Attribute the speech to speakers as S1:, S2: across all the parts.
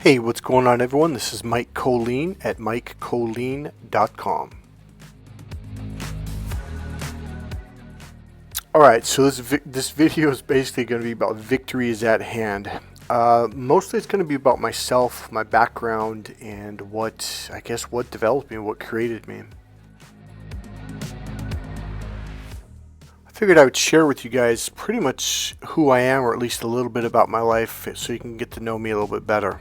S1: Hey, what's going on, everyone? This is Mike Colleen at MikeColleen.com. Alright, so this video is basically going to be about victory is at hand. Mostly it's going to be about myself, my background, and what developed me, what created me. I figured I would share with you guys pretty much who I am, or at least a little bit about my life, so you can get to know me a little bit better.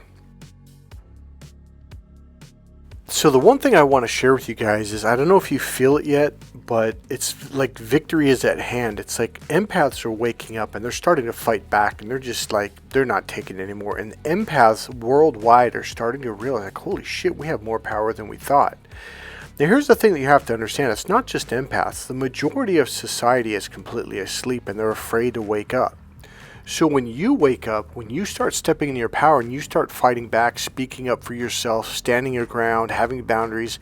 S1: So the one thing I want to share with you guys is, I don't know if you feel it yet, but it's like victory is at hand. It's like empaths are waking up and they're starting to fight back, and they're just like, they're not taking it anymore. And empaths worldwide are starting to realize, like, holy shit, we have more power than we thought. Now here's the thing that you have to understand. It's not just empaths. The majority of society is completely asleep and they're afraid to wake up. So when you wake up, when you start stepping into your power and you start fighting back, speaking up for yourself, standing your ground, having boundaries,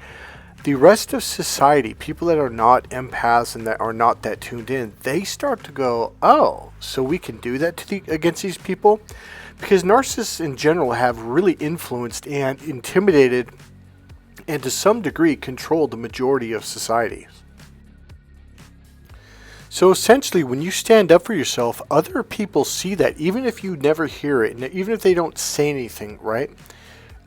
S1: the rest of society, people that are not empaths and that are not that tuned in, they start to go, oh, so we can do that against these people? Because narcissists in general have really influenced and intimidated and to some degree controlled the majority of society. So essentially, when you stand up for yourself, other people see that, even if you never hear it, and even if they don't say anything, right?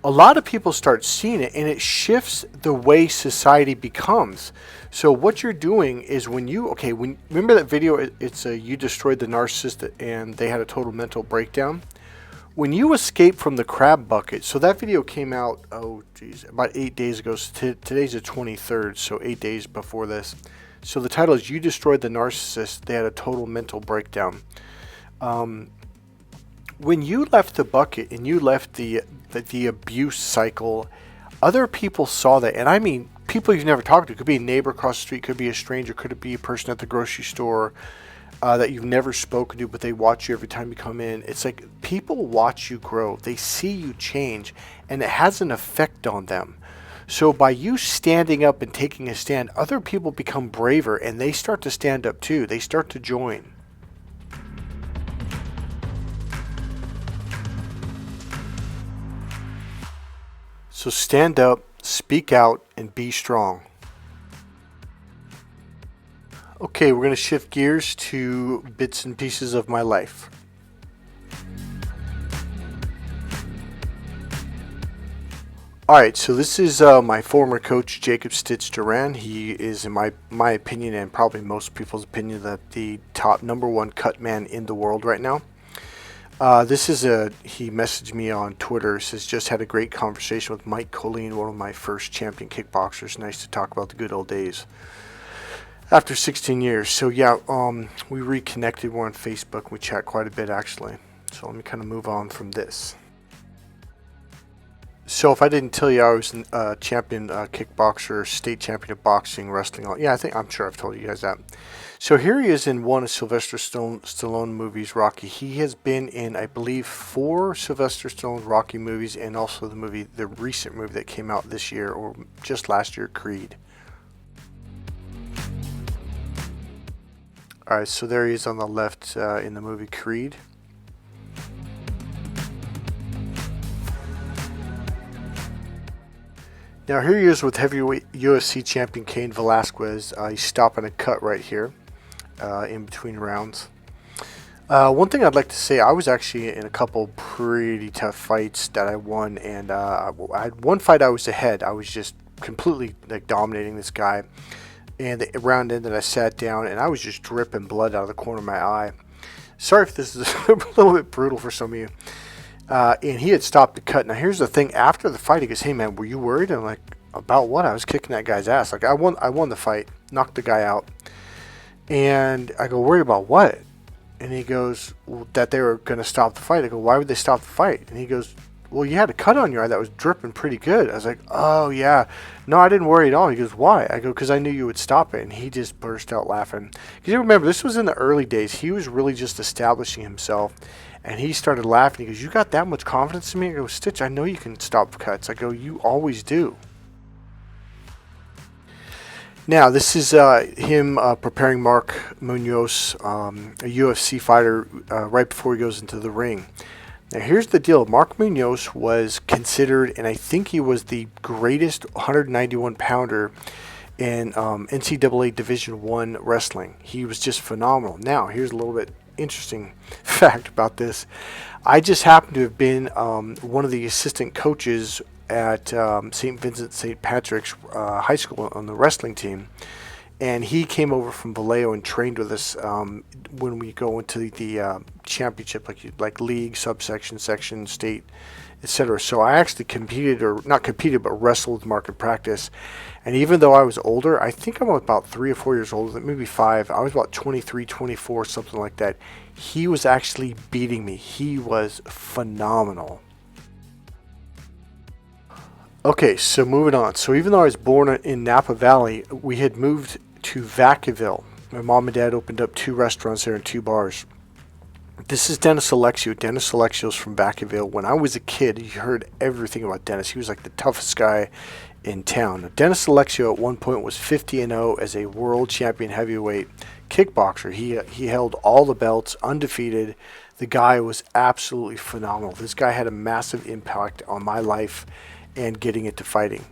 S1: A lot of people start seeing it, and it shifts the way society becomes. So what you're doing is remember that video, you destroyed the narcissist and they had a total mental breakdown? When you escape from the crab bucket, so that video came out, about 8 days ago. So today's the 23rd, so 8 days before this. So the title is You Destroyed the Narcissist. They had a total mental breakdown. When you left the bucket and you left the abuse cycle, other people saw that. And I mean, people you've never talked to. It could be a neighbor across the street, could be a stranger, could it be a person at the grocery store that you've never spoken to, but they watch you every time you come in. It's like people watch you grow. They see you change, and it has an effect on them. So by you standing up and taking a stand, other people become braver and they start to stand up too. They start to join. So stand up, speak out, and be strong. Okay, we're going to shift gears to bits and pieces of my life. Alright, so this is my former coach, Jacob Stitch Duran. He is, in my opinion, and probably most people's opinion, the top #1 cut man in the world right now. He messaged me on Twitter, says, just had a great conversation with Mike Colleen, one of my first champion kickboxers. Nice to talk about the good old days. After 16 years. So yeah, we reconnected. We're on Facebook. We chat quite a bit, actually. So let me kind of move on from this. So if I didn't tell you, I was a champion kickboxer, state champion of boxing, wrestling. I'm sure I've told you guys that. So here he is in one of Sylvester Stallone movies, Rocky. He has been in, I believe, 4 Sylvester Stallone Rocky movies, and also the recent movie that came out this year, or just last year, Creed. Alright, so there he is on the left in the movie Creed. Now here he is with heavyweight UFC champion Caine Velasquez. He's stopping a cut right here in between rounds. One thing I'd like to say, I was actually in a couple pretty tough fights that I won, and I had one fight I was ahead. I was just completely dominating this guy, and the round ended, I sat down and I was just dripping blood out of the corner of my eye. Sorry if this is a little bit brutal for some of you. And he had stopped the cut. Now here's the thing, after the fight he goes, hey man, were you worried? I'm like, about what? I was kicking that guy's ass. Like, I won the fight, knocked the guy out. And I go, worried about what? And he goes, well, that they were going to stop the fight. I go, why would they stop the fight? And he goes, well, you had a cut on your eye that was dripping pretty good. I was like, oh yeah. No, I didn't worry at all. He goes, why? I go, because I knew you would stop it. And he just burst out laughing. Because you remember, this was in the early days. He was really just establishing himself. And he started laughing. He goes, you got that much confidence in me? I go, Stitch, I know you can stop cuts. I go, you always do. Now, this is him preparing Munoz, a UFC fighter, right before he goes into the ring. Now here's the deal. Mark Munoz was considered, and I think he was the greatest 191 pounder in NCAA Division I wrestling. He was just phenomenal. Now here's a little bit interesting fact about this. I just happened to have been one of the assistant coaches at St. Vincent St. Patrick's High School on the wrestling team. And he came over from Vallejo and trained with us when we go into the championship, like league, subsection, section, state, etc. So I actually competed, or not competed, but wrestled with Mark in practice. And even though I was older, I think I'm about 3 or 4 years older, maybe 5. I was about 23, 24, something like that. He was actually beating me. He was phenomenal. Okay, so moving on. So even though I was born in Napa Valley, we had moved to Vacaville. My mom and dad opened up 2 restaurants there and 2 bars. This is Dennis Alexio. Dennis Alexio's from Vacaville. When I was a kid, you heard everything about Dennis. He was like the toughest guy in town. Now, Dennis Alexio at one point was 50-0 as a world champion heavyweight kickboxer. He held all the belts, undefeated. The guy was absolutely phenomenal. This guy had a massive impact on my life and getting into fighting.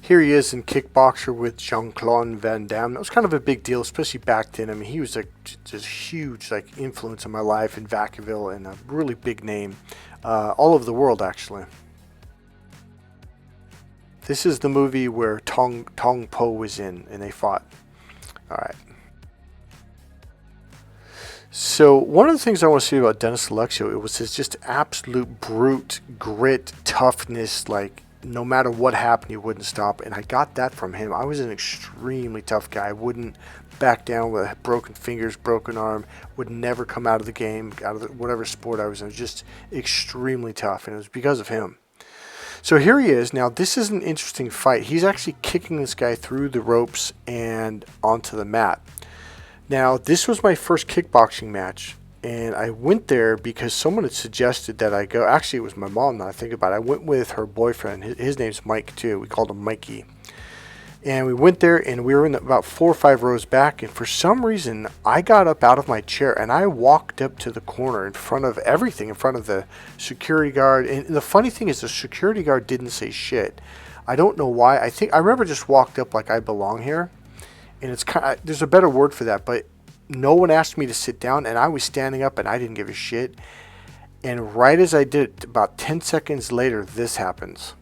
S1: Here he is in Kickboxer with Jean-Claude Van Damme. That was kind of a big deal, especially back then. I mean, he was just huge influence on my life in Vacaville, and a really big name all over the world, actually. This is the movie where Tong Po was in, and they fought. All right. So one of the things I want to say about Dennis Alexio, it was his just absolute brute grit, toughness, no matter what happened, he wouldn't stop. And I got that from him. I was an extremely tough guy. I wouldn't back down with broken fingers, broken arm, would never come out of the game, out of whatever sport I was in. I was just extremely tough, and it was because of him. So here he is. Now, this is an interesting fight. He's actually kicking this guy through the ropes and onto the mat. Now, this was my first kickboxing match. And I went there because someone had suggested that I go. Actually, it was my mom, now I think about it. I went with her boyfriend. His name's Mike, too. We called him Mikey. And we went there, and we were in about 4 or 5 rows back. And for some reason, I got up out of my chair, and I walked up to the corner in front of everything, in front of the security guard. And the funny thing is, the security guard didn't say shit. I don't know why. I remember just walked up like I belong here. And it's kind of, there's a better word for that, but no one asked me to sit down, and I was standing up, and I didn't give a shit. And right as I did it, about 10 seconds later, this happens.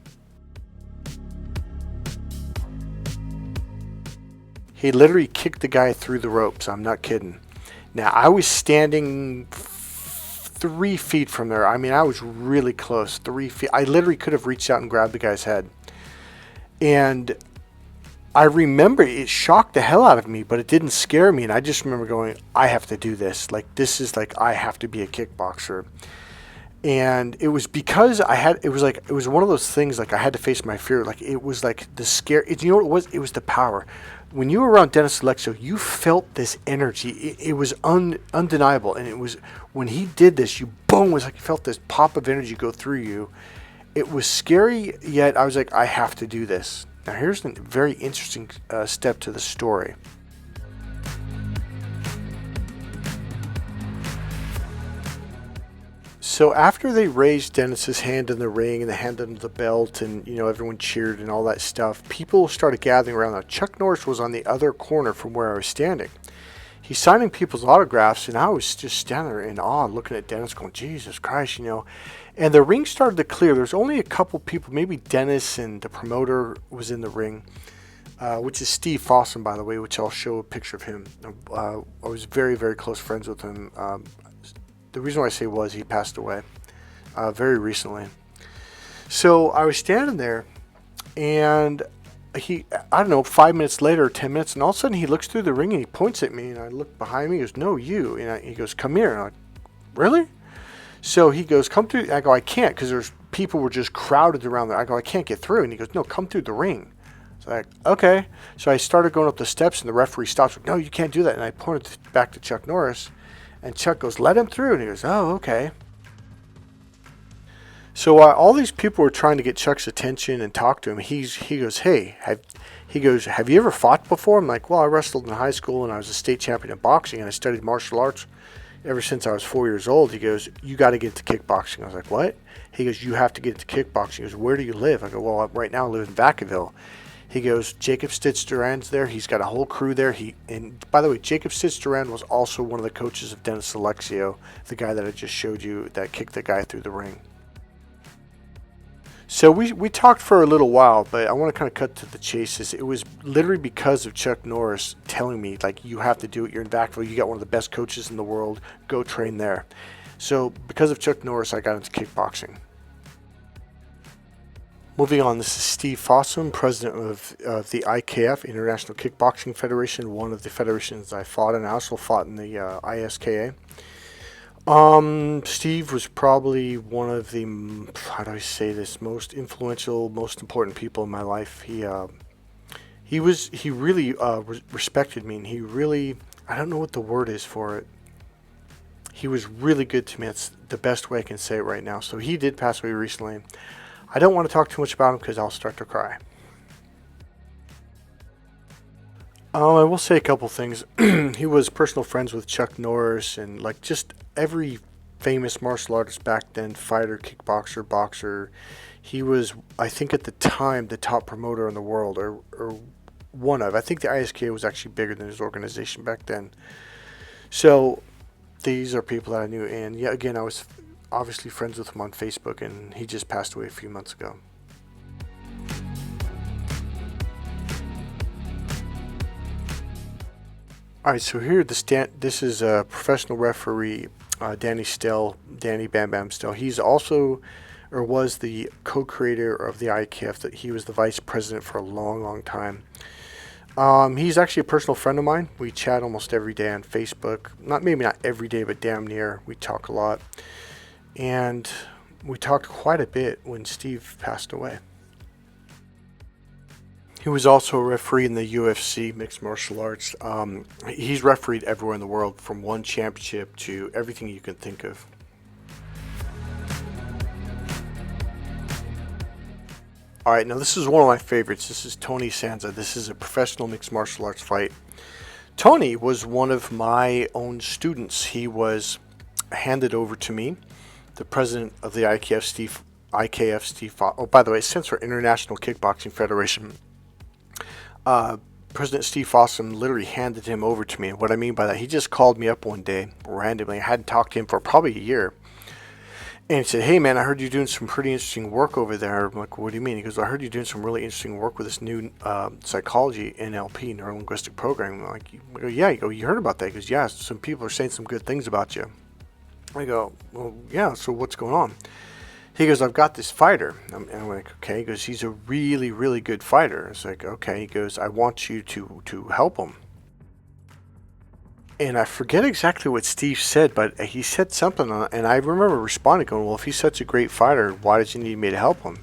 S1: He literally kicked the guy through the ropes. I'm not kidding. Now, I was standing 3 feet from there. I mean, I was really close, 3 feet. I literally could have reached out and grabbed the guy's head. And I remember it shocked the hell out of me, but it didn't scare me. And I just remember going, I have to do this. This is I have to be a kickboxer. And it was because it was one of those things, I had to face my fear. It was the scare. You know what it was? It was the power. When you were around Dennis Alexio, you felt this energy. It was undeniable. And it was, when he did this, you felt this pop of energy go through you. It was scary, yet I was like, I have to do this. Now here's a very interesting step to the story. So after they raised Dennis's hand in the ring and the hand under the belt, and everyone cheered and all that stuff, people started gathering around. Now Chuck Norris was on the other corner from where I was standing. He's signing people's autographs, and I was just standing there in awe, looking at Dennis, going, Jesus Christ, And the ring started to clear. There's only a couple people, maybe Dennis and the promoter was in the ring, which is Steve Fossum, by the way, which I'll show a picture of him. I was very, very close friends with him. The reason why I say was he passed away very recently. So I was standing there, and I don't know, 5 minutes later, 10 minutes, and all of a sudden he looks through the ring and he points at me, and I look behind me, he goes, no, you. And he goes, come here. And I'm like, really? So he goes, come through. I go, I can't, because people were just crowded around there. I go, I can't get through. And he goes, no, come through the ring. So I'm like, okay. So I started going up the steps, and the referee stops. No, you can't do that. And I pointed back to Chuck Norris, and Chuck goes, let him through. And he goes, oh, okay. So all these people were trying to get Chuck's attention and talk to him. He goes, hey, have you ever fought before? I'm like, well, I wrestled in high school, and I was a state champion in boxing, and I studied martial arts. ever since I was 4 years old. He goes, you got to get into kickboxing. I was like, what? He goes, you have to get into kickboxing. He goes, where do you live? I go, well, right now I live in Vacaville. He goes, Jacob Stitz Duran's there. He's got a whole crew there. And by the way, Jacob Stitz Duran was also one of the coaches of Dennis Alexio, the guy that I just showed you that kicked the guy through the ring. So we talked for a little while, but I want to kind of cut to the chase. It was literally because of Chuck Norris telling me, like, you have to do it. You're in Vacaville. You got one of the best coaches in the world. Go train there. So because of Chuck Norris, I got into kickboxing. Moving on, this is Steve Fossum, president of the IKF, International Kickboxing Federation, one of the federations I fought in. I also fought in the ISKA. Steve was probably one of the, how do I say this, most influential, most important people in my life. He really respected me, and he really, I don't know what the word is for it. He was really good to me. That's the best way I can say it right now. So he did pass away recently. I don't want to talk too much about him because I'll start to cry. I will say a couple things. He was personal friends with Chuck Norris and like just every famous martial artist back then, fighter, kickboxer, boxer. He was, I think at the time, the top promoter in the world, or one of. I think the ISK was actually bigger than his organization back then. So these are people that I knew. And yeah, again, I was obviously friends with him on Facebook, and he just passed away a few months ago. Alright, so here this is a professional referee, Danny Stell, Danny Bam Bam Stell. He's also, or was the co-creator of the IKF. That he was the vice president for a long, long time. He's actually a personal friend of mine. We chat almost every day on Facebook. Maybe not every day, but damn near. We talk a lot. And we talked quite a bit when Steve passed away. He was also a referee in the UFC, mixed martial arts. He's refereed everywhere in the world, from one championship to everything you can think of. Alright, now this is one of my favorites. This is Tony Sanza. This is a professional mixed martial arts fight. Tony was one of my own students. He was handed over to me. The president of the IKF, Steve. Oh, by the way, it stands for International Kickboxing Federation. President Steve Fossum literally handed him over to me. And what I mean by that, he just called me up one day randomly. I hadn't talked to him for probably a year. And he said, hey man, I heard you're doing some pretty interesting work over there. I'm like, what do you mean? He goes, I heard you're doing some really interesting work with this new psychology, NLP, neuro-linguistic programming. I'm like, I go, yeah. You heard about that? He goes, yeah, some people are saying some good things about you. I go, well, yeah, so what's going on? He goes, I've got this fighter. And I'm like, okay. He goes, he's a really, really good fighter. It's like, okay. He goes, I want you to help him. And I forget exactly what Steve said, but he said something, and I remember responding, going, well, if he's such a great fighter, why did you need me to help him?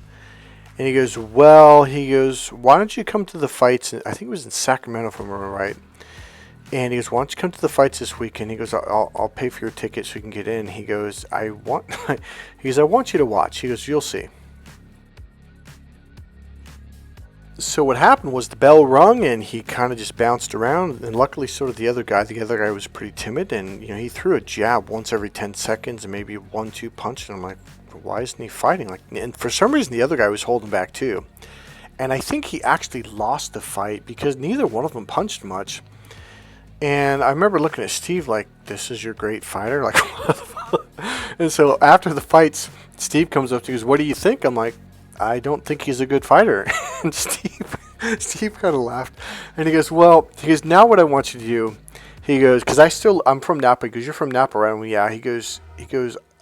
S1: And he goes, why don't you come to the fights? I think it was in Sacramento, if I remember right. And he goes, why don't you come to the fights this weekend? He goes, I'll pay for your ticket so you can get in. He goes, I want you to watch. He goes, you'll see. So what happened was the bell rung, and he kind of just bounced around. And luckily, so did the other guy. The other guy was pretty timid, and he threw a jab once every 10 seconds, and maybe 1-2 punch. And I'm like, why isn't he fighting? And for some reason, the other guy was holding back too. And I think he actually lost the fight because neither one of them punched much. And I remember looking at Steve like, this is your great fighter? Like, what the fuck? And so after the fights, Steve comes up to me and goes, what do you think? I'm like, I don't think he's a good fighter. And Steve kind of laughed. And he goes, now what I want you to do, he goes, because I'm from Napa. He goes, you're from Napa, right? Yeah. He goes,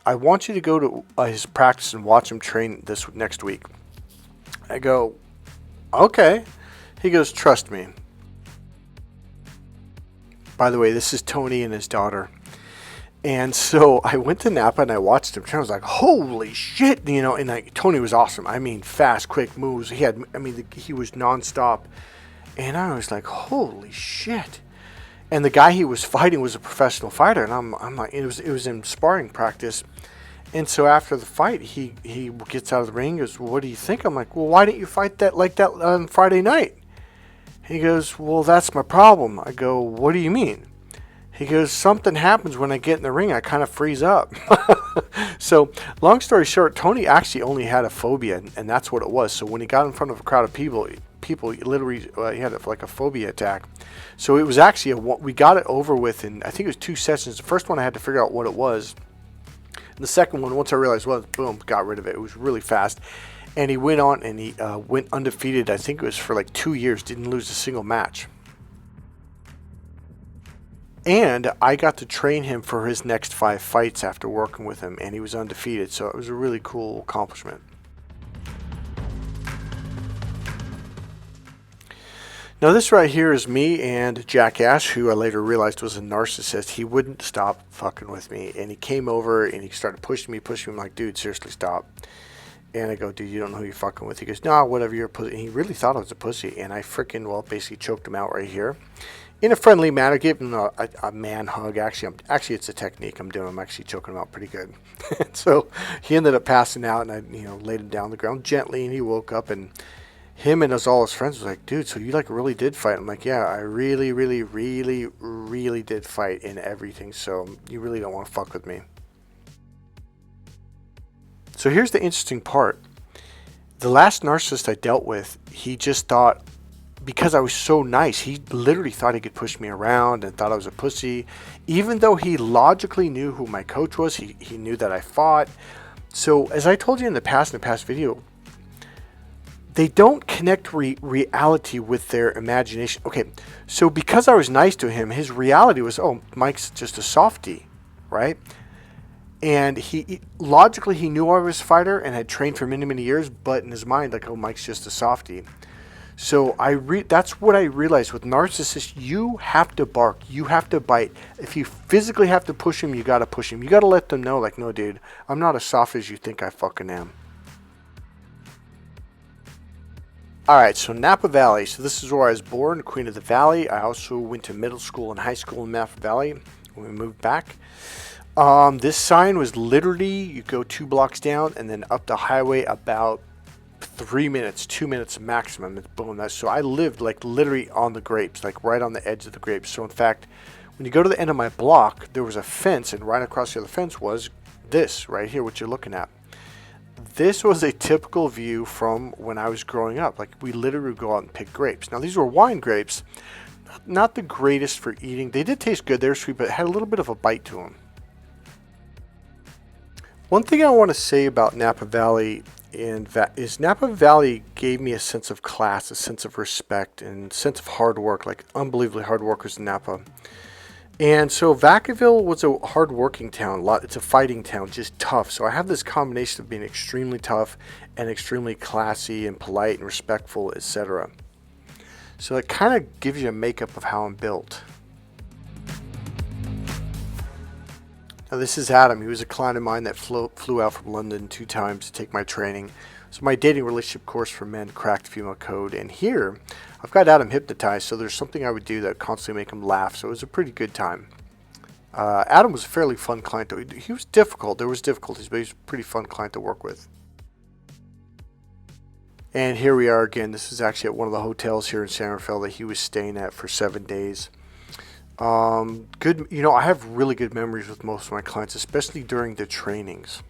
S1: I want you to go to his practice and watch him train this next week. I go, okay. He goes, trust me. By the way, this is Tony and his daughter. And so I went to Napa and I watched him train. I was like, holy shit, and Tony was awesome. I mean, fast, quick moves. He was nonstop. And I was like, holy shit. And the guy he was fighting was a professional fighter. And I'm like, it was in sparring practice. And so after the fight, he gets out of the ring and goes, well, what do you think? I'm like, well, why didn't you fight that like that on Friday night? He goes, well, that's my problem. I go, what do you mean? He goes, something happens when I get in the ring. I kind of freeze up. So, long story short, Tony actually only had a phobia, and that's what it was. So when he got in front of a crowd of people literally, he had like a phobia attack. So it was actually, we got it over with in, I think it was 2 sessions. The first one I had to figure out what it was. And the second one, once I realized what it was, boom, got rid of it. It was really fast. And he went on and he went undefeated. I think it was for like 2 years. Didn't lose a single match. And I got to train him for his next 5 fights after working with him, and he was undefeated, so it was a really cool accomplishment. Now this right here is me and Jackass, who I later realized was a narcissist. He wouldn't stop fucking with me, and he came over and he started pushing me. I'm like, dude, seriously, stop. And I go, dude, you don't know who you're fucking with. He goes, no, whatever, you're a pussy. And he really thought I was a pussy, and I freaking, well, basically choked him out right here. In a friendly manner, gave him a man hug. Actually, it's a technique I'm doing. I'm actually choking him out pretty good. So he ended up passing out, and I, laid him down on the ground gently, and he woke up, and him and all his friends was like, dude, so you like really did fight? I'm like, yeah, I really, really, really, really did fight in everything. So you really don't want to fuck with me. So here's the interesting part. The last narcissist I dealt with, he just thought, because I was so nice, he literally thought he could push me around and thought I was a pussy. Even though he logically knew who my coach was, he knew that I fought. So as I told you in the past video, they don't connect reality with their imagination. Okay, so because I was nice to him, his reality was, oh, Mike's just a softie, right? And he logically, he knew I was a fighter and had trained for many, many years, but in his mind, like, oh, Mike's just a softie. So that's what I realized with narcissists. You have to bark. You have to bite. If you physically have to push him, you got to push him. You got to let them know, like, no, dude, I'm not as soft as you think I fucking am. Alright, so Napa Valley. So this is where I was born, Queen of the Valley. I also went to middle school and high school in Napa Valley when we moved back. This sign was literally, you go 2 blocks down and then up the highway about 3 minutes, 2 minutes maximum. It's boom. So I lived like literally on the grapes, like right on the edge of the grapes. So in fact, when you go to the end of my block, there was a fence, and right across the other fence was this right here, what you're looking at. This was a typical view from when I was growing up. Like, we literally would go out and pick grapes. Now these were wine grapes, not the greatest for eating. They did taste good. They were sweet, but it had a little bit of a bite to them. One thing I want to say about Napa Valley is Napa Valley gave me a sense of class, a sense of respect, and a sense of hard work, like unbelievably hard workers in Napa. And so Vacaville was a hard-working town. It's a fighting town, just tough. So I have this combination of being extremely tough and extremely classy and polite and respectful, etc. So it kind of gives you a makeup of how I'm built. Now this is Adam. He was a client of mine that flew out from London 2 times to take my training. So my dating relationship course for men cracked female code. And here, I've got Adam hypnotized, so there's something I would do that would constantly make him laugh. So it was a pretty good time. Adam was a fairly fun client. He was difficult. There was difficulties, but he was a pretty fun client to work with. And here we are again. This is actually at one of the hotels here in San Rafael that he was staying at for 7 days. Good. I have really good memories with most of my clients, especially during the trainings.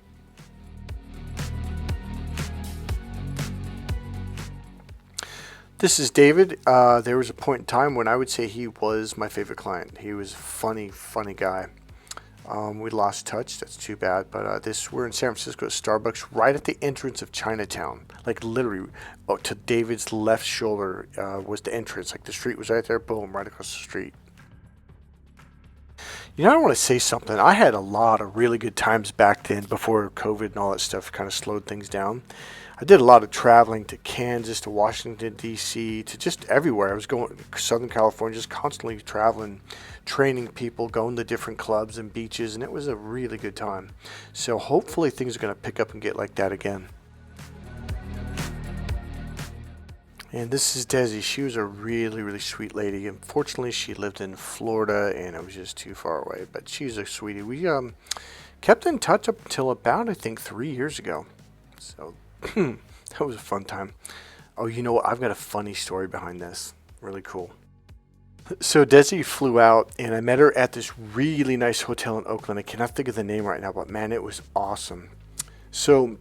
S1: This is David. There was a point in time when I would say he was my favorite client. He was a funny guy. We lost touch. That's too bad. But we're in San Francisco at Starbucks, right at the entrance of Chinatown. Like literally, to David's left shoulder was the entrance. Like the street was right there. Boom, right across the street. I want to say something. I had a lot of really good times back then before COVID and all that stuff kind of slowed things down. I did a lot of traveling to Kansas, to Washington, D.C., to just everywhere. I was going to Southern California, just constantly traveling, training people, going to different clubs and beaches, and it was a really good time. So hopefully things are going to pick up and get like that again. And this is Desi. She was a really, really sweet lady. Unfortunately, she lived in Florida, and it was just too far away. But she's a sweetie. We kept in touch up until about, I think, 3 years ago. So that was a fun time. Oh, you know what? I've got a funny story behind this. Really cool. So Desi flew out, and I met her at this really nice hotel in Oakland. I cannot think of the name right now, but man, it was awesome. So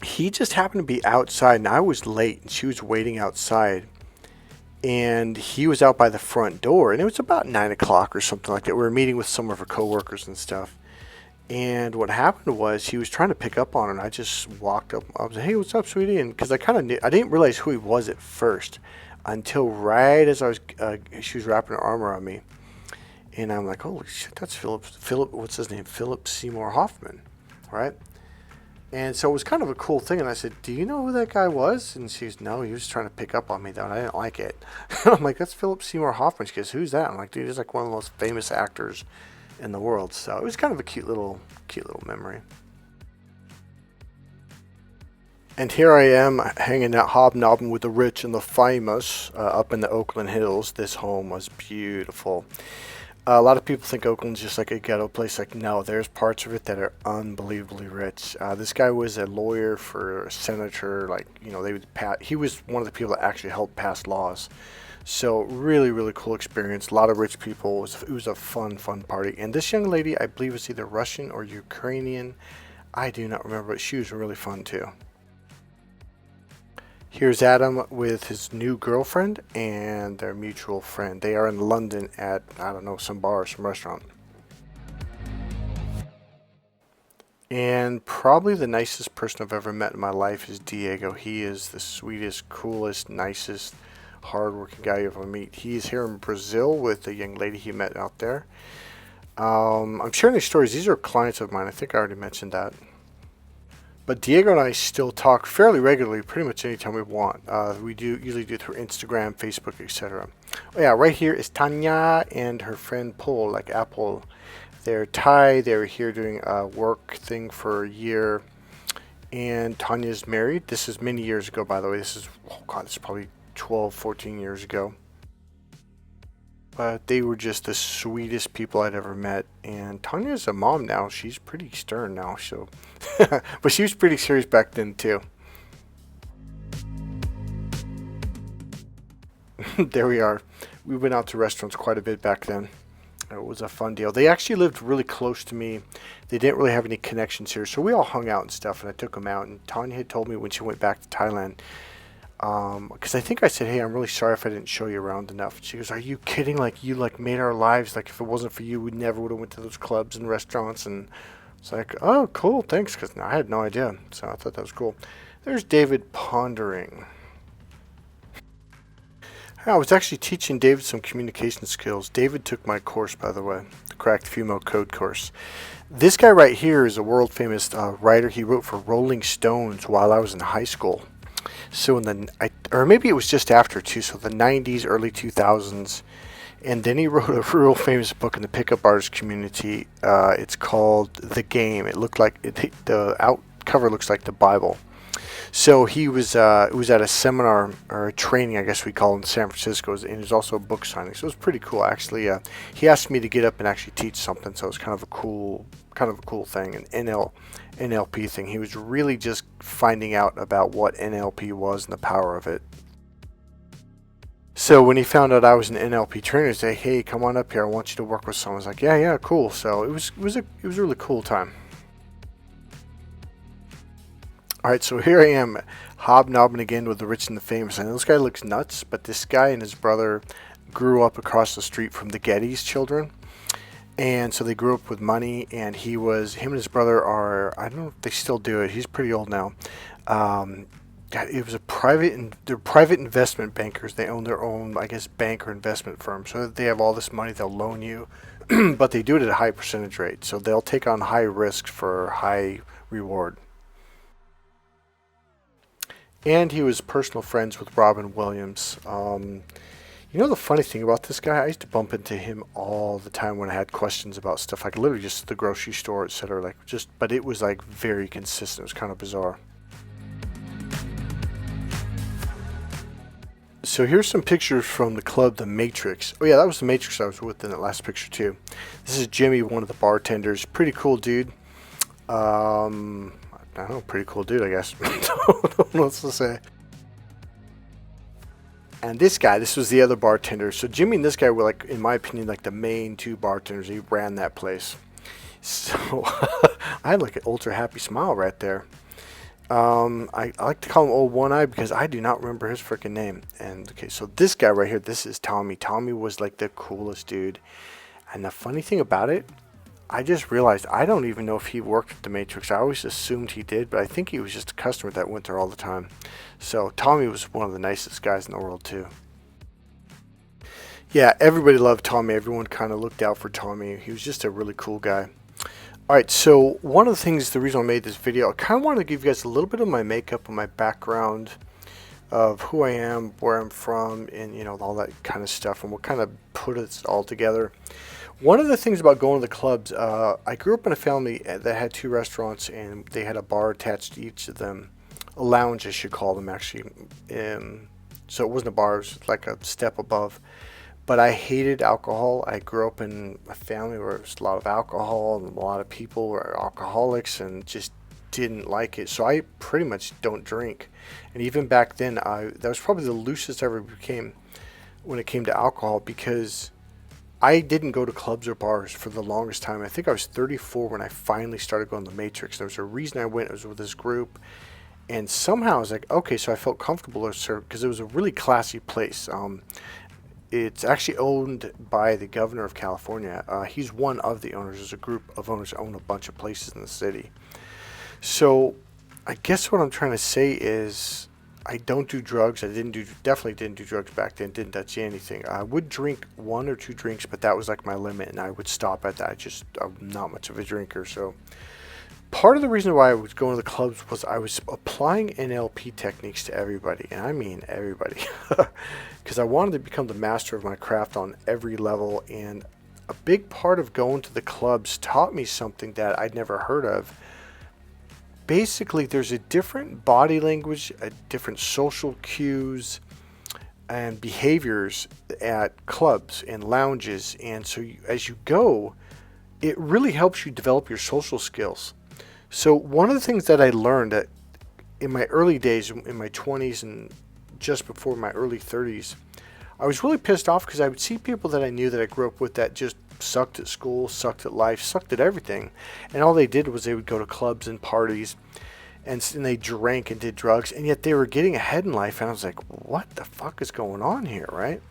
S1: he just happened to be outside, and I was late, and she was waiting outside. And he was out by the front door, and it was about 9 o'clock or something like that. We were meeting with some of her coworkers and stuff. And what happened was he was trying to pick up on her, and I just walked up. I was like, "Hey, what's up, sweetie?" And because I kind of knew, I didn't realize who he was at first, until right as she was wrapping her arm around me, and I'm like, "Holy shit, that's Philip, what's his name? Philip Seymour Hoffman, right?" And so it was kind of a cool thing. And I said, "Do you know who that guy was?" And she's, "No, he was trying to pick up on me though, and I didn't like it." And I'm like, "That's Philip Seymour Hoffman." She goes, "Who's that?" I'm like, "Dude, he's like one of the most famous actors in the world." So it was kind of a cute little memory. And here I am hanging out, hobnobbing with the rich and the famous up in the Oakland Hills. This home was beautiful. A lot of people think Oakland's just like a ghetto place. Like, no, there's parts of it that are unbelievably rich. This guy was a lawyer for a senator. Like, they would he was one of the people that actually helped pass laws. So really, really cool experience. A lot of rich people. It was a fun party. And this young lady, I believe, was either Russian or Ukrainian. I do not remember, but she was really fun too. Here's Adam with his new girlfriend and their mutual friend. They are in London at, I don't know, some bar or some restaurant. And probably the nicest person I've ever met in my life is Diego. He is the sweetest, coolest, nicest, hardworking guy you ever meet. He's here in Brazil with a young lady he met out there. I'm sharing these stories. These are clients of mine. I think I already mentioned that. But Diego and I still talk fairly regularly, pretty much anytime we want. We usually do through Instagram, Facebook, etc. Oh, yeah, right here is Tanya and her friend Paul, like Apple. They're Thai. They were here doing a work thing for a year. And Tanya's married. This is many years ago, by the way. This is probably 12, 14 years ago. But they were just the sweetest people I'd ever met. And Tanya's a mom now. She's pretty stern now, so. But she was pretty serious back then, too. There we are. We went out to restaurants quite a bit back then. It was a fun deal. They actually lived really close to me. They didn't really have any connections here, so we all hung out and stuff, and I took them out. And Tanya had told me when she went back to Thailand, because I think I said, "Hey, I'm really sorry if I didn't show you around enough." She goes, "Are you kidding? Like, you made our lives. Like, if it wasn't for you, we never would have went to those clubs and restaurants." And it's like, "Oh, cool, thanks," because I had no idea. So I thought that was cool. There's David pondering. I was actually teaching David some communication skills. David took my course, by the way, the Cracked Female Code course. This guy right here is a world famous writer. He wrote for Rolling Stones while I was in high school. So or maybe it was just after too, so the 90s, early 2000s. And then he wrote a real famous book in the pickup artist community. It's called The Game. It looked like, the out cover looks like the Bible. So he was at a seminar or a training, I guess we call it, in San Francisco, and it was also a book signing. So it was pretty cool. Actually, he asked me to get up and actually teach something, so it was kind of a cool thing, an NLP thing. He was really just finding out about what NLP was and the power of it. So when he found out I was an NLP trainer, he said, "Hey, come on up here. I want you to work with someone." I was like, "Yeah, cool." So it was a really cool time. Alright, so here I am, hobnobbing again with the rich and the famous. And this guy looks nuts, but this guy and his brother grew up across the street from the Getty's children. And so they grew up with money, and him and his brother are, I don't know if they still do it, he's pretty old now. It was they're private investment bankers. They own their own, I guess, bank or investment firm. So that they have all this money, they'll loan you, but they do it at a high percentage rate. So they'll take on high risk for high reward. And he was personal friends with Robin Williams. The funny thing about this guy, I used to bump into him all the time when I had questions about stuff, like literally just the grocery store, etc. But it was like very consistent. It was kind of bizarre. So here's some pictures from the club, The Matrix. Oh yeah, that was The Matrix I was with in that last picture too. This is Jimmy, one of the bartenders. Pretty cool dude. I don't know, pretty cool dude, I guess. I don't know what to say. And this was the other bartender. So Jimmy and this guy were, like, in my opinion, like the main two bartenders. He ran that place. So I had like an ultra happy smile right there. I like to call him Old One Eye because I do not remember his freaking name. And okay, so this guy right here, this is Tommy. Tommy was like the coolest dude. And the funny thing about it, I just realized I don't even know if he worked at the Matrix. I always assumed he did, but I think he was just a customer that went there all the time. So Tommy was one of the nicest guys in the world too. Yeah, everybody loved Tommy. Everyone kind of looked out for Tommy. He was just a really cool guy. Alright, so one of the things, the reason I made this video, I kind of wanted to give you guys a little bit of my makeup and my background of who I am, where I'm from, and you know, all that kind of stuff, and what kind of put it all together. One of the things about going to the clubs, I grew up in a family that had 2 restaurants, and they had a bar attached to each of them. A lounge, I should call them, actually. So it wasn't a bar, it was like a step above. But I hated alcohol. I grew up in a family where there was a lot of alcohol, and a lot of people were alcoholics, and just didn't like it. So I pretty much don't drink. And even back then, that was probably the loosest I ever became when it came to alcohol, because I didn't go to clubs or bars for the longest time. I think I was 34 when I finally started going to the Matrix. There was a reason I went. It was with this group. And somehow I was like, okay, so I felt comfortable because it was a really classy place. It's actually owned by the governor of California. He's one of the owners. There's a group of owners that own a bunch of places in the city. So I guess what I'm trying to say is I don't do drugs. Definitely didn't do drugs back then. Didn't touch anything. I would drink 1 or 2 drinks, but that was like my limit, and I would stop at that. I'm not much of a drinker. So part of the reason why I was going to the clubs was I was applying NLP techniques to everybody, and I mean everybody, because I wanted to become the master of my craft on every level. And a big part of going to the clubs taught me something that I'd never heard of. Basically, there's a different body language, a different social cues and behaviors at clubs and lounges. And so as you go, it really helps you develop your social skills. So one of the things that I learned in my early days, in my 20s and just before my early 30s, I was really pissed off because I would see people that I knew that I grew up with that just sucked at school, sucked at life, sucked at everything. And all they did was they would go to clubs and parties, and they drank and did drugs, and yet they were getting ahead in life. And I was like, what the fuck is going on here, right?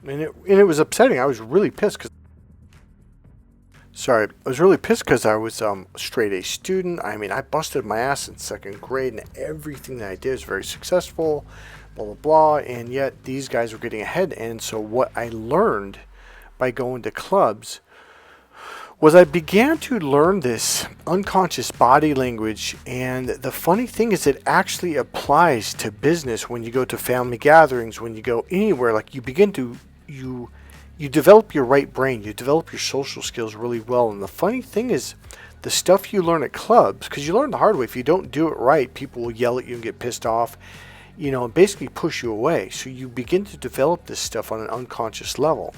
S1: And it was upsetting. I was really pissed because I was a straight A student. I mean, I busted my ass in 2nd grade, and everything that I did was very successful, blah, blah, blah. And yet these guys were getting ahead. And so what I learned by going to clubs was I began to learn this unconscious body language. And the funny thing is it actually applies to business when you go to family gatherings, when you go anywhere. Like, you begin to, you develop your right brain, you develop your social skills really well. And the funny thing is the stuff you learn at clubs, because you learn the hard way, if you don't do it right, people will yell at you and get pissed off, you know, and basically push you away. So you begin to develop this stuff on an unconscious level.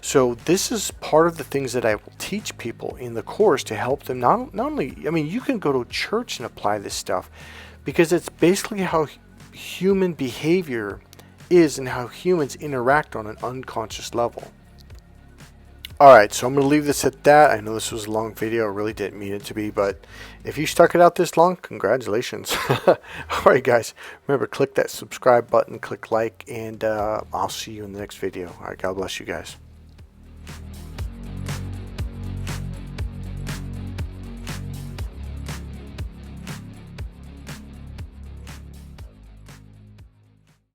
S1: So this is part of the things that I will teach people in the course to help them not only, I mean, you can go to church and apply this stuff, because it's basically how human behavior is and how humans interact on an unconscious level. Alright, so I'm going to leave this at that. I know this was a long video. I really didn't mean it to be, but if you stuck it out this long, congratulations. Alright guys, remember, click that subscribe button, click like, and I'll see you in the next video. Alright, God bless you guys.